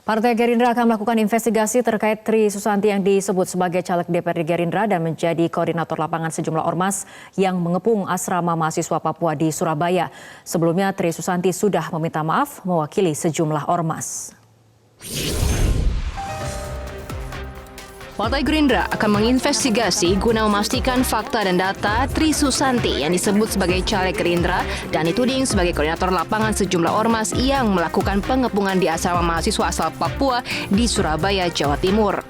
Partai Gerindra akan melakukan investigasi terkait Tri Susanti yang disebut sebagai caleg DPRD Gerindra dan menjadi koordinator lapangan sejumlah ormas yang mengepung asrama mahasiswa Papua di Surabaya. Sebelumnya Tri Susanti sudah meminta maaf mewakili sejumlah ormas. Partai Gerindra akan menginvestigasi guna memastikan fakta dan data Tri Susanti yang disebut sebagai caleg Gerindra dan dituding sebagai koordinator lapangan sejumlah ormas yang melakukan pengepungan di asrama mahasiswa asal Papua di Surabaya, Jawa Timur.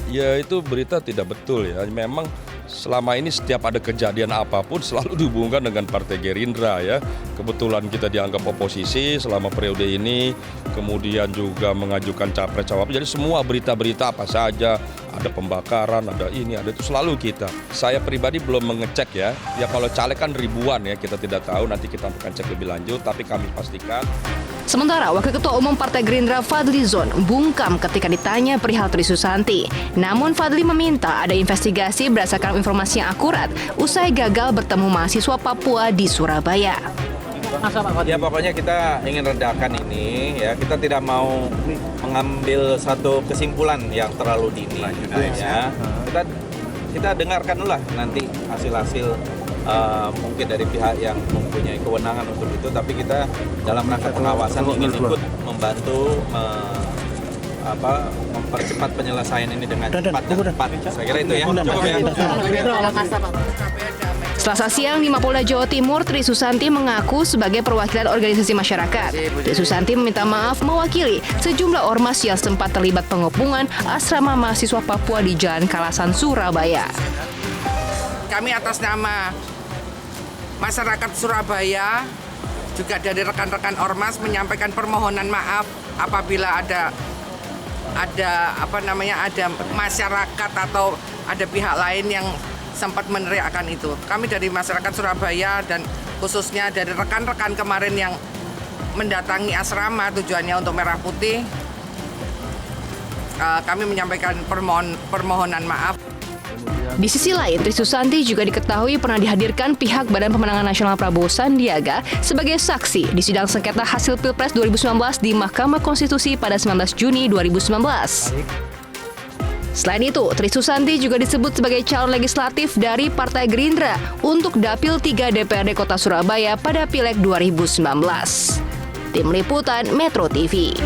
Ya, itu berita tidak betul ya. Memang selama ini setiap ada kejadian apapun selalu dihubungkan dengan Partai Gerindra ya. Kebetulan kita dianggap oposisi selama periode ini, kemudian juga mengajukan capres-cawapres. Jadi semua berita-berita apa saja, ada pembakaran, ada ini, ada itu selalu kita. Saya pribadi belum mengecek ya. Ya kalau caleg kan ribuan ya, kita tidak tahu, nanti kita akan cek lebih lanjut, tapi kami pastikan. Sementara Wakil Ketua Umum Partai Gerindra Fadly Zon bungkam ketika ditanya perihal Tri Susanti. Namun Fadly meminta ada investigasi berdasarkan informasi yang akurat usai gagal bertemu mahasiswa Papua di Surabaya. Ya pokoknya kita ingin redakan ini ya, kita tidak mau mengambil satu kesimpulan yang terlalu dini ya. Kita dengarkan dulu lah nanti hasil-hasil mungkin dari pihak yang mempunyai kewenangan untuk itu, tapi kita dalam rangka pengawasan ingin ikut membantu mempercepat penyelesaian ini dengan cepat dan tepat. Saya kira itu ya. Cukup ya. Selasa siang di Mapolda Jawa Timur, Tri Susanti mengaku sebagai perwakilan organisasi masyarakat. Tri Susanti meminta maaf mewakili sejumlah ormas yang sempat terlibat pengepungan asrama mahasiswa Papua di Jalan Kalasan, Surabaya. Kami atas nama masyarakat Surabaya, juga dari rekan-rekan ormas menyampaikan permohonan maaf apabila ada masyarakat atau ada pihak lain yang sempat meneriakkan itu. Kami dari masyarakat Surabaya dan khususnya dari rekan-rekan kemarin yang mendatangi asrama tujuannya untuk Merah Putih, kami menyampaikan permohonan maaf. Di sisi lain, Tri Susanti juga diketahui pernah dihadirkan pihak Badan Pemenangan Nasional Prabowo Sandiaga sebagai saksi di sidang sengketa hasil Pilpres 2019 di Mahkamah Konstitusi pada 19 Juni 2019. Selain itu, Tri Susanti juga disebut sebagai calon legislatif dari Partai Gerindra untuk Dapil 3 DPRD Kota Surabaya pada Pileg 2019. Tim Liputan Metro TV.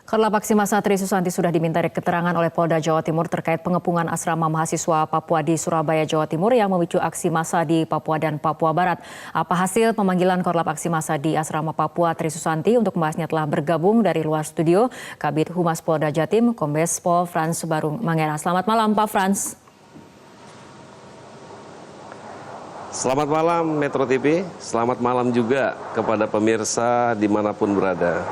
Korlap aksi massa Tri Susanti sudah diminta keterangan oleh Polda Jawa Timur terkait pengepungan asrama mahasiswa Papua di Surabaya, Jawa Timur yang memicu aksi massa di Papua dan Papua Barat. Apa hasil pemanggilan korlap aksi massa di asrama Papua Tri Susanti? Untuk membahasnya telah bergabung dari luar studio Kabid Humas Polda Jatim, Kombes Pol Frans Barung Mangera. Selamat malam Pak Frans. Selamat malam Metro TV, selamat malam juga kepada pemirsa dimanapun berada.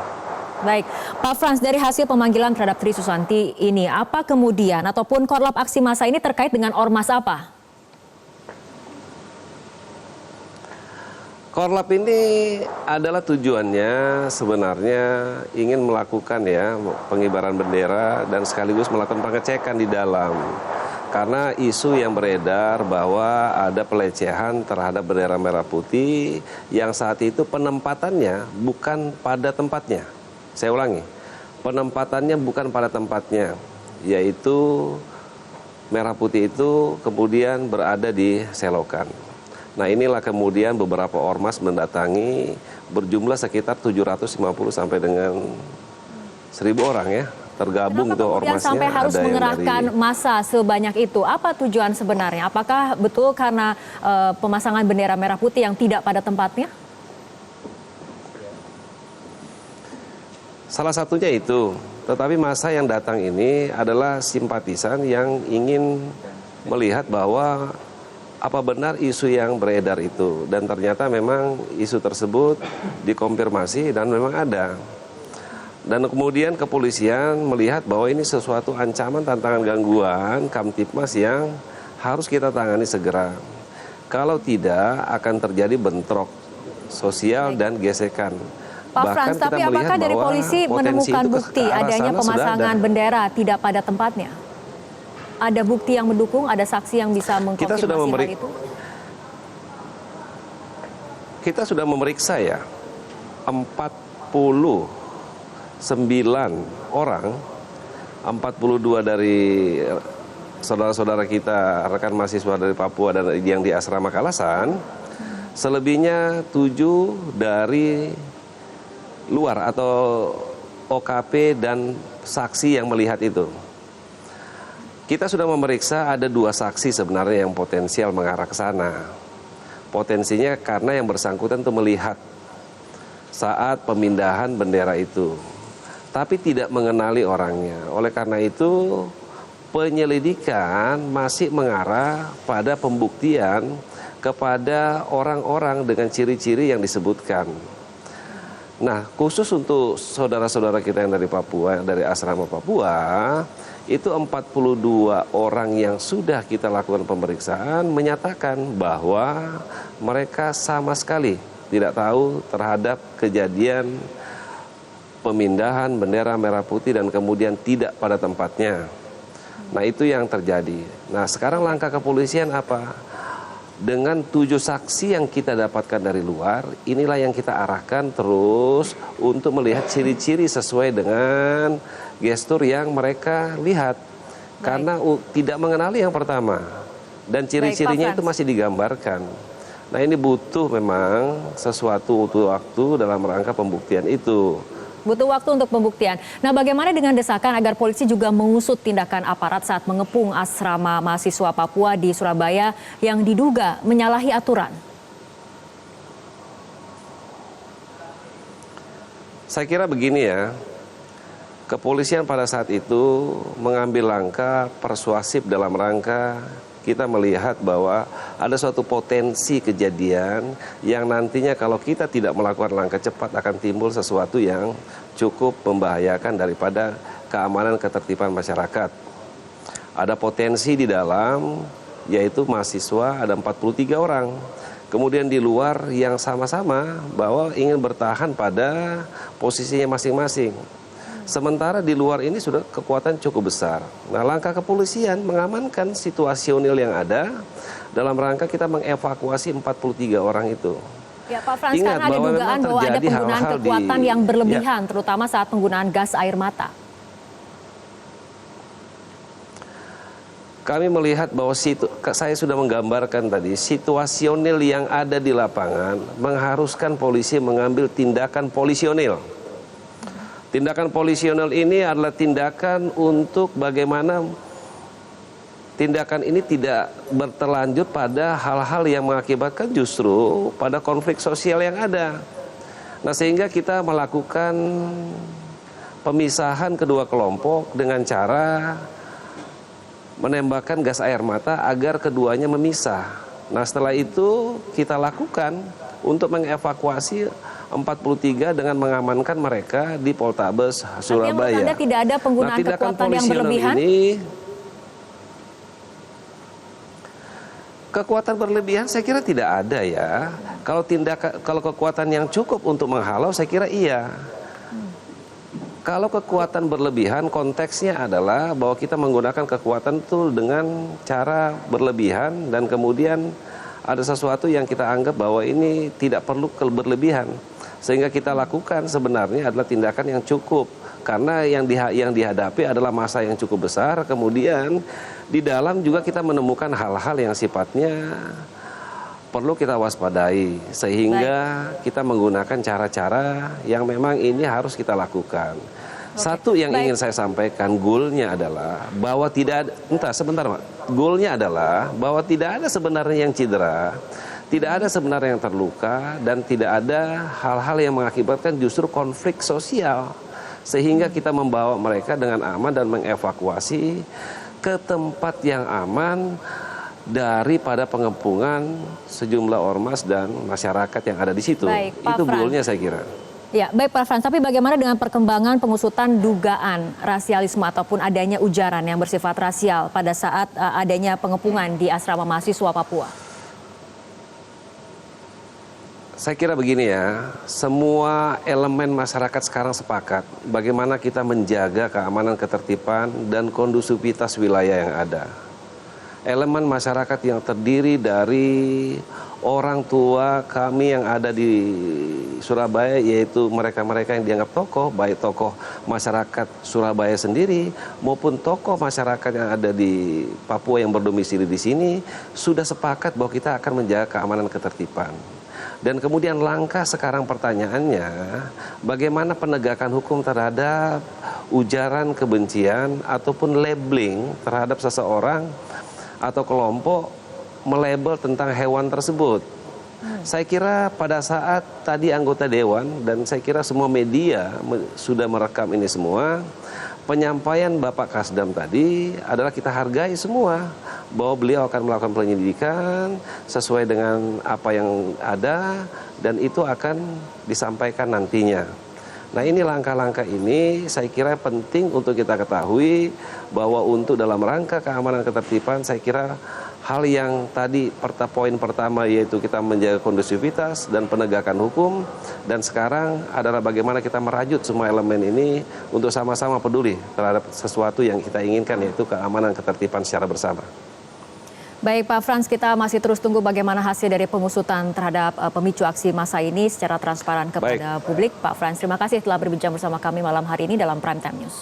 Baik, Pak Frans, dari hasil pemanggilan terhadap Tri Susanti ini, apa kemudian ataupun korlap aksi massa ini terkait dengan ormas apa? Korlap ini adalah tujuannya sebenarnya ingin melakukan ya pengibaran bendera dan sekaligus melakukan pengecekan di dalam. Karena isu yang beredar bahwa ada pelecehan terhadap bendera merah putih yang saat itu penempatannya bukan pada tempatnya. Saya ulangi, penempatannya bukan pada tempatnya, yaitu merah putih itu kemudian berada di selokan. Nah inilah kemudian beberapa ormas mendatangi berjumlah sekitar 750 sampai dengan 1.000 orang ya. Tergabung itu ormasnya. Sampai harus mengerahkan massa sebanyak itu. Apa tujuan sebenarnya? Apakah betul karena pemasangan bendera merah putih yang tidak pada tempatnya? Salah satunya itu, tetapi massa yang datang ini adalah simpatisan yang ingin melihat bahwa apa benar isu yang beredar itu. Dan ternyata memang isu tersebut dikonfirmasi dan memang ada. Dan kemudian kepolisian melihat bahwa ini sesuatu ancaman, tantangan, gangguan Kamtipmas yang harus kita tangani segera. Kalau tidak akan terjadi bentrok sosial dan gesekan. Pak Frans, tapi apakah dari polisi menemukan bukti adanya pemasangan bendera tidak pada tempatnya? Ada bukti yang mendukung, ada saksi yang bisa mengkonfirmasi hal itu? Kita sudah memeriksa ya 4 orang, 42 dari saudara-saudara kita, rekan mahasiswa dari Papua dan yang di asrama Kalasan, selebihnya 7 dari luar atau OKP dan saksi yang melihat itu. Kita sudah memeriksa ada 2 saksi sebenarnya yang potensial mengarah ke sana. Potensinya karena yang bersangkutan itu melihat saat pemindahan bendera itu, tapi tidak mengenali orangnya. Oleh karena itu, penyelidikan masih mengarah pada pembuktian kepada orang-orang dengan ciri-ciri yang disebutkan. Nah, khusus untuk saudara-saudara kita yang dari Papua, dari asrama Papua, itu 42 orang yang sudah kita lakukan pemeriksaan menyatakan bahwa mereka sama sekali tidak tahu terhadap kejadian pemindahan bendera merah putih dan kemudian tidak pada tempatnya. Nah, itu yang terjadi. Nah, sekarang langkah kepolisian apa? Dengan 7 saksi yang kita dapatkan dari luar, inilah yang kita arahkan terus untuk melihat ciri-ciri sesuai dengan gestur yang mereka lihat. Karena tidak mengenali yang pertama. Dan ciri-cirinya itu masih digambarkan. Nah, ini butuh memang sesuatu waktu dalam rangka pembuktian itu. Butuh waktu untuk pembuktian. Nah, bagaimana dengan desakan agar polisi juga mengusut tindakan aparat saat mengepung asrama mahasiswa Papua di Surabaya yang diduga menyalahi aturan? Saya kira begini ya, kepolisian pada saat itu mengambil langkah persuasif dalam rangka kita melihat bahwa ada suatu potensi kejadian yang nantinya kalau kita tidak melakukan langkah cepat akan timbul sesuatu yang cukup membahayakan daripada keamanan ketertiban masyarakat. Ada potensi di dalam, yaitu mahasiswa ada 43 orang. Kemudian di luar yang sama-sama bahwa ingin bertahan pada posisinya masing-masing. Sementara di luar ini sudah kekuatan cukup besar. Nah, langkah kepolisian mengamankan situasional yang ada dalam rangka kita mengevakuasi 43 orang itu. Ya, Pak Frans, karena ada dugaan bahwa ada penggunaan kekuatan yang berlebihan, terutama saat penggunaan gas air mata. Kami melihat bahwa saya sudah menggambarkan tadi, situasional yang ada di lapangan mengharuskan polisi mengambil tindakan polisionil. Tindakan polisional ini adalah tindakan untuk bagaimana tindakan ini tidak bertelanjut pada hal-hal yang mengakibatkan justru pada konflik sosial yang ada. Nah, sehingga kita melakukan pemisahan kedua kelompok dengan cara menembakkan gas air mata agar keduanya memisah. Nah, setelah itu kita lakukan untuk mengevakuasi 43 dengan mengamankan mereka di Poltabes Surabaya. Menurut Anda tidak ada penggunaan kekuatan yang berlebihan? Kekuatan berlebihan saya kira tidak ada ya. Kalau kekuatan yang cukup untuk menghalau saya kira iya. Kalau kekuatan berlebihan konteksnya adalah bahwa kita menggunakan kekuatan itu dengan cara berlebihan dan kemudian ada sesuatu yang kita anggap bahwa ini tidak perlu berlebihan. Sehingga kita lakukan sebenarnya adalah tindakan yang cukup. Karena yang dihadapi adalah masa yang cukup besar. Kemudian di dalam juga kita menemukan hal-hal yang sifatnya perlu kita waspadai. Sehingga kita menggunakan cara-cara yang memang ini harus kita lakukan. Satu yang ingin saya sampaikan, goalnya adalah bahwa tidak ada, goalnya adalah bahwa tidak ada sebenarnya yang cedera. Tidak ada sebenarnya yang terluka dan tidak ada hal-hal yang mengakibatkan justru konflik sosial. Sehingga kita membawa mereka dengan aman dan mengevakuasi ke tempat yang aman daripada pengepungan sejumlah ormas dan masyarakat yang ada di situ. Baik, Pak Itu Frans. goalnya saya kira. Ya, baik Pak Frans, tapi bagaimana dengan perkembangan pengusutan dugaan rasialisme ataupun adanya ujaran yang bersifat rasial pada saat adanya pengepungan di asrama mahasiswa Papua? Saya kira begini ya, semua elemen masyarakat sekarang sepakat bagaimana kita menjaga keamanan ketertiban dan kondusivitas wilayah yang ada. elemen masyarakat yang terdiri dari orang tua kami yang ada di Surabaya, yaitu mereka-mereka yang dianggap tokoh, baik tokoh masyarakat Surabaya sendiri maupun tokoh masyarakat yang ada di Papua yang berdomisili di sini, sudah sepakat bahwa kita akan menjaga keamanan ketertiban. Dan kemudian langkah sekarang pertanyaannya, bagaimana penegakan hukum terhadap ujaran kebencian ataupun labeling terhadap seseorang atau kelompok melabel tentang hewan tersebut. Saya kira pada saat tadi anggota Dewan dan saya kira semua media sudah merekam ini semua, penyampaian Bapak Kasdam tadi adalah kita hargai semua bahwa beliau akan melakukan penyelidikan sesuai dengan apa yang ada dan itu akan disampaikan nantinya. Nah, ini langkah-langkah ini saya kira penting untuk kita ketahui bahwa untuk dalam rangka keamanan ketertiban saya kira hal yang tadi poin pertama yaitu kita menjaga kondusivitas dan penegakan hukum, dan sekarang adalah bagaimana kita merajut semua elemen ini untuk sama-sama peduli terhadap sesuatu yang kita inginkan, yaitu keamanan ketertiban secara bersama. Baik Pak Frans, kita masih terus tunggu bagaimana hasil dari pengusutan terhadap pemicu aksi massa ini secara transparan kepada publik. Pak Frans, terima kasih telah berbincang bersama kami malam hari ini dalam Prime Time News.